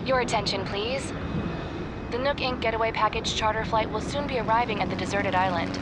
Your attention, please. The Nook Inc. Getaway Package charter flight will soon be arriving at the deserted island.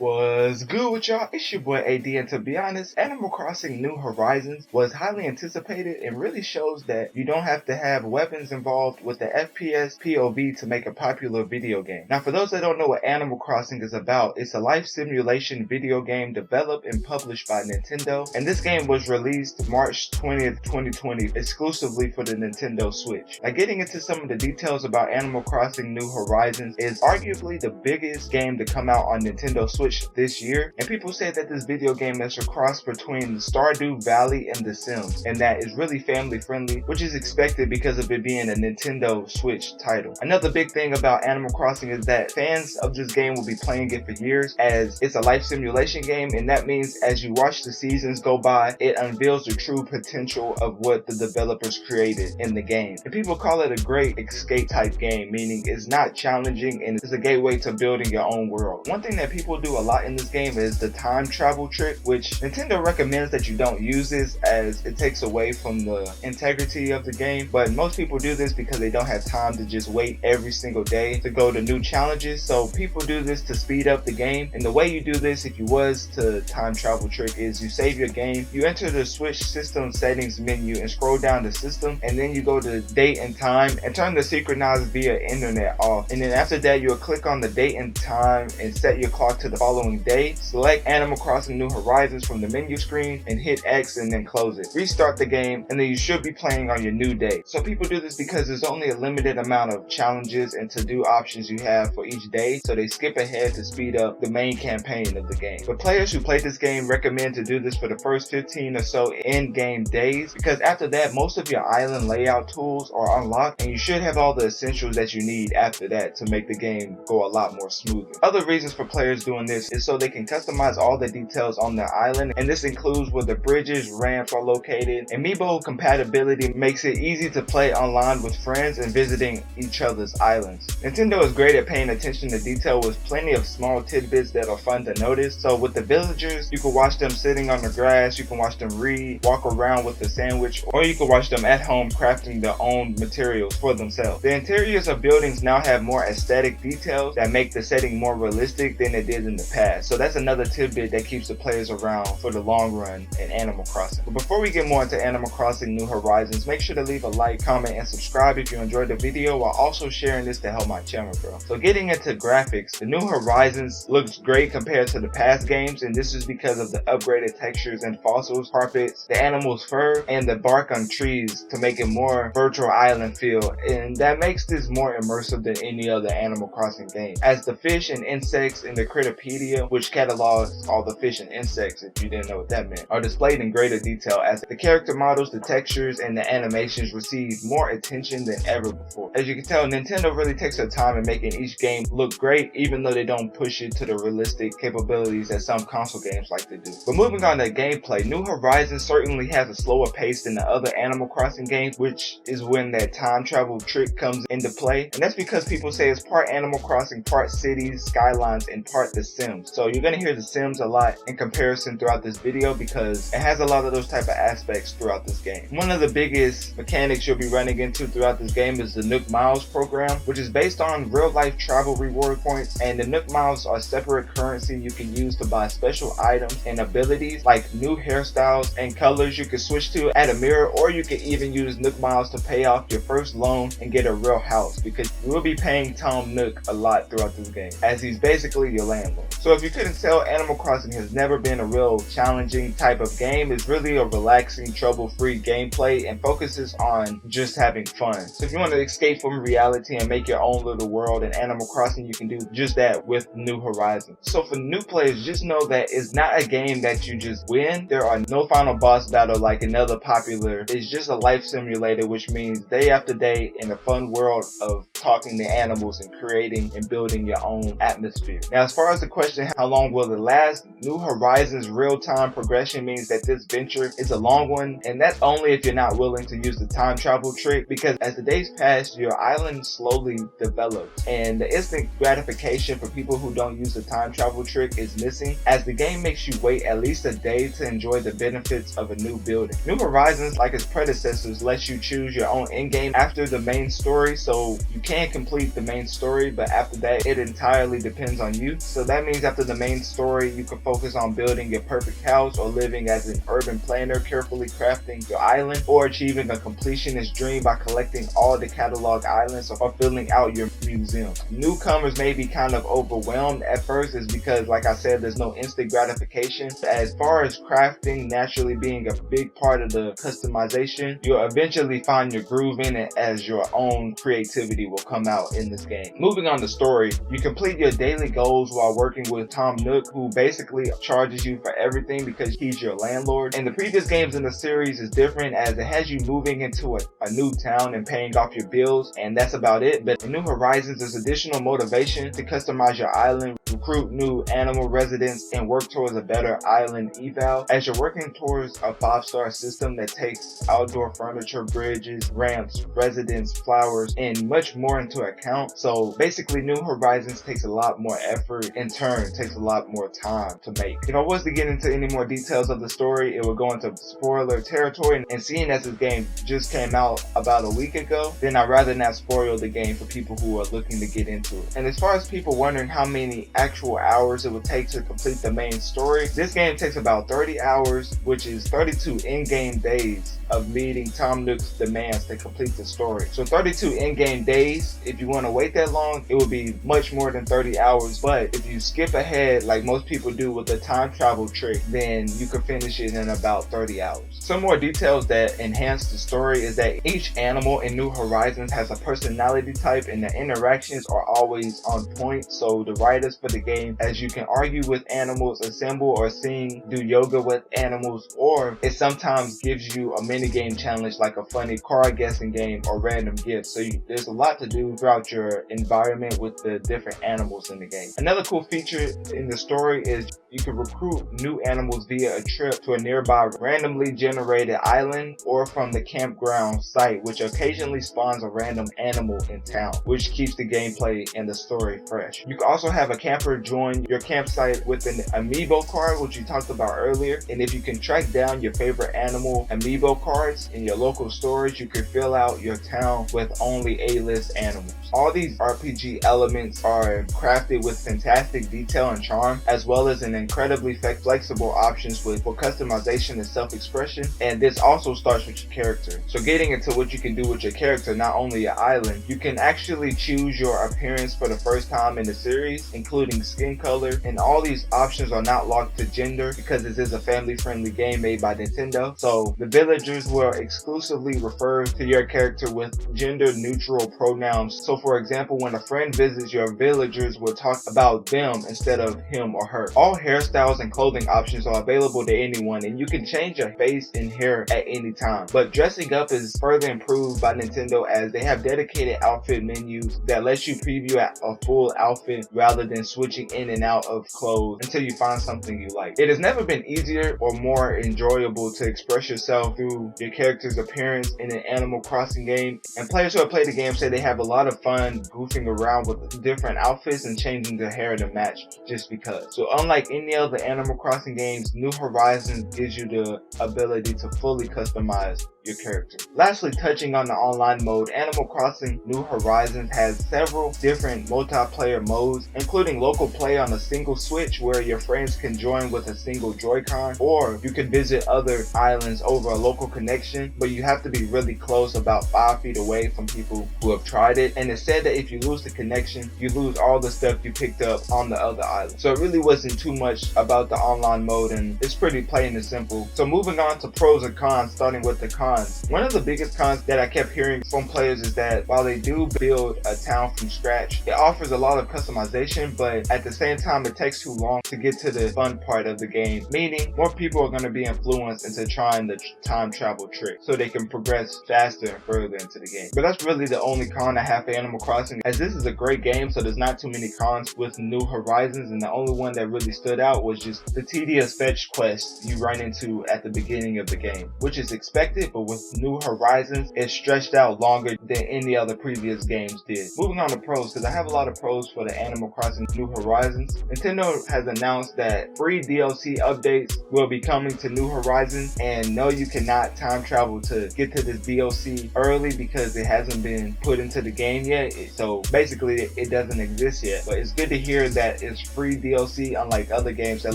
What's good with y'all? It's your boy AD, and to be honest, Animal Crossing New Horizons was highly anticipated and really shows that you don't have to have weapons involved with the FPS POV to make a popular video game. Now, for those that don't know what Animal Crossing is about, it's a life simulation video game developed and published by Nintendo, and this game was released March 20th, 2020 exclusively for the Nintendo Switch. Now, getting into some of the details about Animal Crossing New Horizons is arguably the biggest game to come out on Nintendo Switch this year, and people say that this video game is a cross between Stardew Valley and The Sims, and that is really family friendly, which is expected because of it being a Nintendo Switch title. Another big thing about Animal Crossing is that fans of this game will be playing it for years, as it's a life simulation game, and that means as you watch the seasons go by, it unveils the true potential of what the developers created in the game. And people call it a great escape type game, meaning it's not challenging and it's a gateway to building your own world. One thing that people do a lot in this game is the time travel trick, which Nintendo recommends that you don't use this as it takes away from the integrity of the game, but most people do this because they don't have time to just wait every single day to go to new challenges. So people do this to speed up the game, and the way you do this if you was to time travel trick is you save your game, you enter the Switch system settings menu and scroll down the system, and then you go to date and time and turn the synchronize via internet off, and then after that you'll click on the date and time and set your clock to the following day. Select Animal Crossing New Horizons from the menu screen and hit X and then close it. Restart the game, and then you should be playing on your new day. So people do this because there's only a limited amount of challenges and to-do options you have for each day, so they skip ahead to speed up the main campaign of the game. But players who play this game recommend to do this for the first 15 or so in-game days, because after that most of your island layout tools are unlocked, and you should have all the essentials that you need after that to make the game go a lot more smoothly. Other reasons for players doing this is so they can customize all the details on their island, and this includes where the bridges, ramps are located. Amiibo compatibility makes it easy to play online with friends and visiting each other's islands. Nintendo is great at paying attention to detail with plenty of small tidbits that are fun to notice. So with the villagers, you can watch them sitting on the grass, you can watch them read, walk around with a sandwich, or you can watch them at home crafting their own materials for themselves. The interiors of buildings now have more aesthetic details that make the setting more realistic than it did in the past. So that's another tidbit that keeps the players around for the long run in Animal Crossing. But before we get more into Animal Crossing New Horizons, make sure to leave a like, comment, and subscribe if you enjoyed the video, while also sharing this to help my channel grow. So getting into graphics, the New Horizons looks great compared to the past games, and this is because of the upgraded textures and fossils, carpets, the animals' fur, and the bark on trees to make it more virtual island feel, and that makes this more immersive than any other Animal Crossing game, as the fish and insects in the Critterpedia, which catalogs all the fish and insects if you didn't know what that meant, are displayed in greater detail, as the character models, the textures, and the animations receive more attention than ever before. As you can tell, Nintendo really takes their time in making each game look great, even though they don't push it to the realistic capabilities that some console games like to do. But moving on to gameplay, New Horizons certainly has a slower pace than the other Animal Crossing games, which is when that time travel trick comes into play, and that's because people say it's part Animal Crossing, part cities, skylines, and part The Sims. So you're gonna hear The Sims a lot in comparison throughout this video because it has a lot of those type of aspects throughout this game. One of the biggest mechanics you'll be running into throughout this game is the Nook Miles program, which is based on real life travel reward points, and the Nook Miles are separate currency you can use to buy special items and abilities like new hairstyles and colors you can switch to at a mirror, or you can even use Nook Miles to pay off your first loan and get a real house, because you will be paying Tom Nook a lot throughout this game, as he's basically your landlord. So if you couldn't tell, Animal Crossing has never been a real challenging type of game. It's really a relaxing, trouble-free gameplay and focuses on just having fun. So if you want to escape from reality and make your own little world in Animal Crossing, you can do just that with New Horizons. So for new players, just know that it's not a game that you just win. There are no final boss battle like another popular. It's just a life simulator, which means day after day in a fun world of talking to animals and creating and building your own atmosphere. Now, as far as the question, how long will it last? New Horizons real-time progression means that this venture is a long one, and that's only if you're not willing to use the time travel trick, because as the days pass, your island slowly develops, and the instant gratification for people who don't use the time travel trick is missing, as the game makes you wait at least a day to enjoy the benefits of a new building. New Horizons, like its predecessors, lets you choose your own endgame after the main story, so you can complete the main story, but after that it entirely depends on you. So that means after the main story, you can focus on building your perfect house, or living as an urban planner, carefully crafting your island, or achieving a completionist dream by collecting all the catalog islands, or filling out your museum. Newcomers may be kind of overwhelmed at first, is because, like I said, there's no instant gratification. As far as crafting naturally being a big part of the customization, you'll eventually find your groove in it as your own creativity will come out in this game. Moving on to story, you complete your daily goals while working with Tom Nook, who basically charges you for everything because he's your landlord. And the previous games in the series is different, as it has you moving into a new town and paying off your bills, and that's about it. But in New Horizons, there's additional motivation to customize your island, recruit new animal residents, and work towards a better island eval, as you're working towards a 5-star system that takes outdoor furniture, bridges, ramps, residents, flowers, and much more into account. So basically, New Horizons takes a lot more effort, in turn takes a lot more time to make. If I was to get into any more details of the story, it would go into spoiler territory, and seeing as this game just came out about a week ago, then I'd rather not spoil the game for people who are looking to get into it. And as far as people wondering how many actual hours it would take to complete the main story, this game takes about 30 hours, which is 32 in-game days of meeting Tom Nook's demands to complete the story. So 32 in-game days. If you want to wait that long, it would be much more than 30 hours, but if you skip ahead like most people do with the time travel trick, then you could finish it in about 30 hours. Some more details that enhance the story is that each animal in New Horizons has a personality type, and the interactions are always on point. So the writers for the game, as you can argue with animals, assemble or sing, do yoga with animals, or it sometimes gives you a mini game challenge like a funny card guessing game or random gifts. So there's a lot to do throughout your environment with the different animals in the game. Another cool feature in the story is you can recruit new animals via a trip to a nearby randomly generated island or from the campground site, which occasionally spawns a random animal in town, which keeps the gameplay and the story fresh. You can also have a camper join your campsite with an amiibo card, which we talked about earlier, and if you can track down your favorite animal amiibo cards in your local stores, you can fill out your town with only A-list animals. maps. All these RPG elements are crafted with fantastic detail and charm, as well as an incredibly flexible options for customization and self-expression, and this also starts with your character. So getting into what you can do with your character, not only your island, you can actually choose your appearance for the first time in the series, including skin color, and all these options are not locked to gender because this is a family-friendly game made by Nintendo. So the villagers will exclusively refer to your character with gender-neutral pronouns. So for example, when a friend visits, your villagers will talk about them instead of him or her. All hairstyles and clothing options are available to anyone, and you can change your face and hair at any time. But dressing up is further improved by Nintendo as they have dedicated outfit menus that lets you preview a full outfit rather than switching in and out of clothes until you find something you like. It has never been easier or more enjoyable to express yourself through your character's appearance in an Animal Crossing game, and players who have played the game say they have a lot of fun goofing around with different outfits and changing their hair to match just because. So unlike any other Animal Crossing games, New Horizons gives you the ability to fully customize your character. Lastly, touching on the online mode, Animal Crossing New Horizons has several different multiplayer modes, including local play on a single Switch where your friends can join with a single Joy-Con, or you can visit other islands over a local connection, but you have to be really close, about 5 feet away from people who have tried it, and it's said that if you lose the connection, you lose all the stuff you picked up on the other island. So it really wasn't too much about the online mode, and it's pretty plain and simple. So moving on to pros and cons, starting with the cons. One of the biggest cons that I kept hearing from players is that while they do build a town from scratch, it offers a lot of customization, but at the same time it takes too long to get to the fun part of the game, meaning more people are going to be influenced into trying the time travel trick so they can progress faster and further into the game. But that's really the only con I have for Animal Crossing, as this is a great game, so there's not too many cons with New Horizons, and the only one that really stood out was just the tedious fetch quests you run into at the beginning of the game, which is expected, but with New Horizons, it's stretched out longer than any other previous games did. Moving on to pros, because I have a lot of pros for the Animal Crossing New Horizons. Nintendo has announced that free DLC updates will be coming to New Horizons, and no, you cannot time travel to get to this DLC early because it hasn't been put into the game yet. So basically it doesn't exist yet, but it's good to hear that it's free DLC, unlike other games that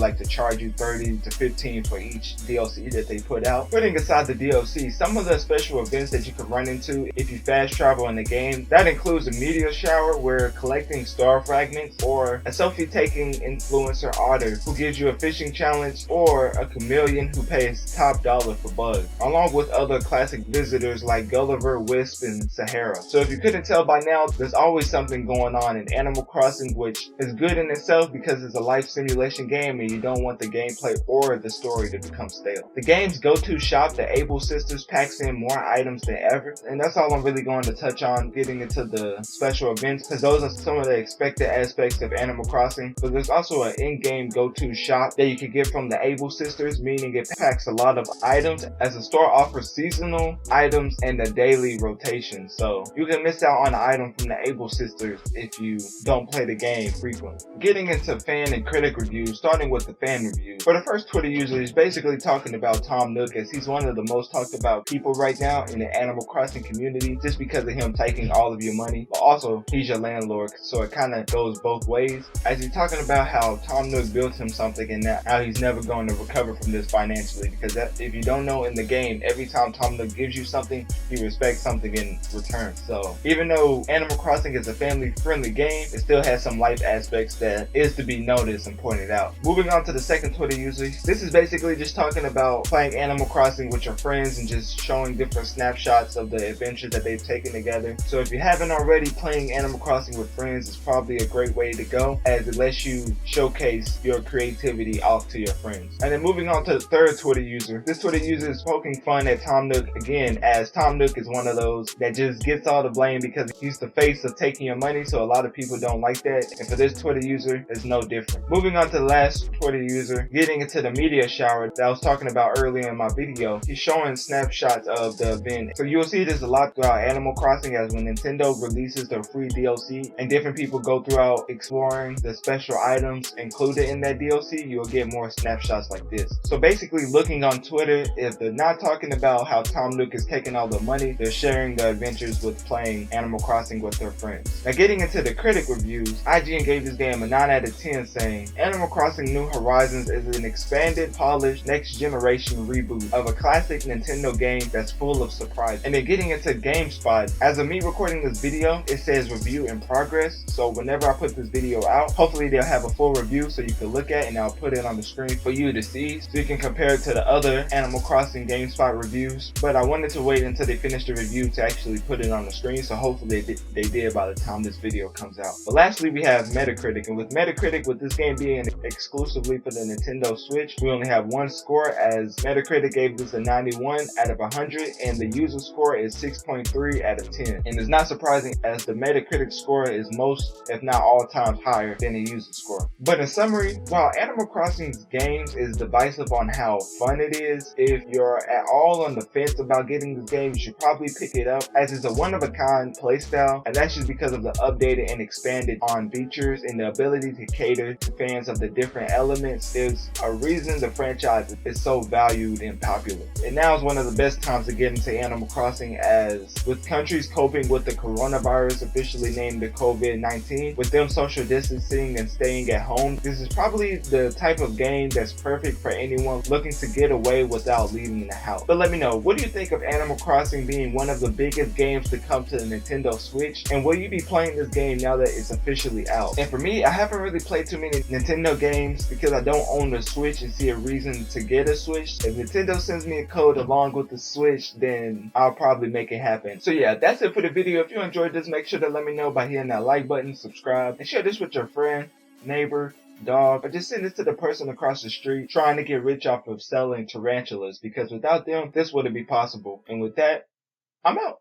like to charge you 30 to 15 for each DLC that they put out. Putting aside the DLC, some of the special events that you can run into if you fast travel in the game, that includes a meteor shower where collecting star fragments, or a selfie taking influencer Otter who gives you a fishing challenge, or a chameleon who pays top dollar for bugs, along with other classic visitors like Gulliver, Wisp, and Sahara. So if you couldn't tell by now, there's always something going on in Animal Crossing, which is good in itself because it's a life simulation game and you don't want the gameplay or the story to become stale. The game's go-to shop, the Able Sisters, packs in more items than ever, and that's all I'm really going to touch on getting into the special events, because those are some of the expected aspects of Animal Crossing. But there's also an in-game go-to shop that you can get from the Able Sisters, meaning it packs a lot of items, as the store offers seasonal items and a daily rotation, so you can miss out on an item from the Able Sisters if you don't play the game frequently. Getting into fan and critic reviews, starting with the fan review. For the first Twitter user, he's basically talking about Tom Nook, as he's one of the most talked about people right now in the Animal Crossing community, just because of him taking all of your money, but also he's your landlord, so it kind of goes both ways, as he's talking about how Tom Nook built him something and how he's never going to recover from this financially, because if you don't know, in the game, every time Tom Nook gives you something, he respects something in return. So even though Animal Crossing is a family-friendly game, it still has some life aspects that is to be noticed and pointed out. Moving on to the second Twitter user, this is basically just talking about playing Animal Crossing with your friends and just showing different snapshots of the adventures that they've taken together. So if you haven't already, playing Animal Crossing with friends is probably a great way to go, as it lets you showcase your creativity off to your friends. And then moving on to the third Twitter user, this Twitter user is poking fun at Tom Nook again, as Tom Nook is one of those that just gets all the blame because he's the face of taking your money, so a lot of people don't like that, and for this Twitter user, it's no different. Moving on to the last Twitter user, getting into the meteor shower that I was talking about earlier in my video, he's showing snapshots of the event. So you'll see this a lot throughout Animal Crossing, as when Nintendo releases their free DLC and different people go throughout exploring the special items included in that DLC, you'll get more snapshots like this. So basically, looking on Twitter, if they're not talking about how Tom Nook is taking all the money, they're sharing the adventures with playing Animal Crossing Crossing with their friends. Now getting into the critic reviews, IGN gave this game a 9 out of 10 saying, Animal Crossing New Horizons is an expanded, polished, next generation reboot of a classic Nintendo game that's full of surprise. And then getting into GameSpot, as of me recording this video, it says review in progress. So whenever I put this video out, hopefully they'll have a full review so you can look at, and I'll put it on the screen for you to see so you can compare it to the other Animal Crossing GameSpot reviews. But I wanted to wait until they finished the review to actually put it on the screen, so hopefully they did by the time this video comes out. But lastly, we have Metacritic, and with Metacritic, with this game being exclusively for the Nintendo Switch, we only have one score, as Metacritic gave this a 91 out of 100, and the user score is 6.3 out of 10. And it's not surprising, as the Metacritic score is most, if not all times, higher than the user score. But in summary, while Animal Crossing's games is divisive on how fun it is, if you're at all on the fence about getting this game, you should probably pick it up, as it's a one-of-a-kind playstyle, and that's just because of the updated and expanded on features and the ability to cater to fans of the different elements. There's a reason the franchise is so valued and popular. And now is one of the best times to get into Animal Crossing, as with countries coping with the coronavirus, officially named the COVID-19, with them social distancing and staying at home, this is probably the type of game that's perfect for anyone looking to get away without leaving the house. But let me know, what do you think of Animal Crossing being one of the biggest games to come to the Nintendo Switch? And will you be playing this game now that it's officially out? And for me, I haven't really played too many Nintendo games because I don't own the Switch and see a reason to get a Switch. If Nintendo sends me a code along with the Switch, then I'll probably make it happen. So yeah, that's it for the video. If you enjoyed this, make sure to let me know by hitting that like button, subscribe, and share this with your friend, neighbor, dog, or just send it to the person across the street trying to get rich off of selling tarantulas, because without them, this wouldn't be possible. And with that, I'm out.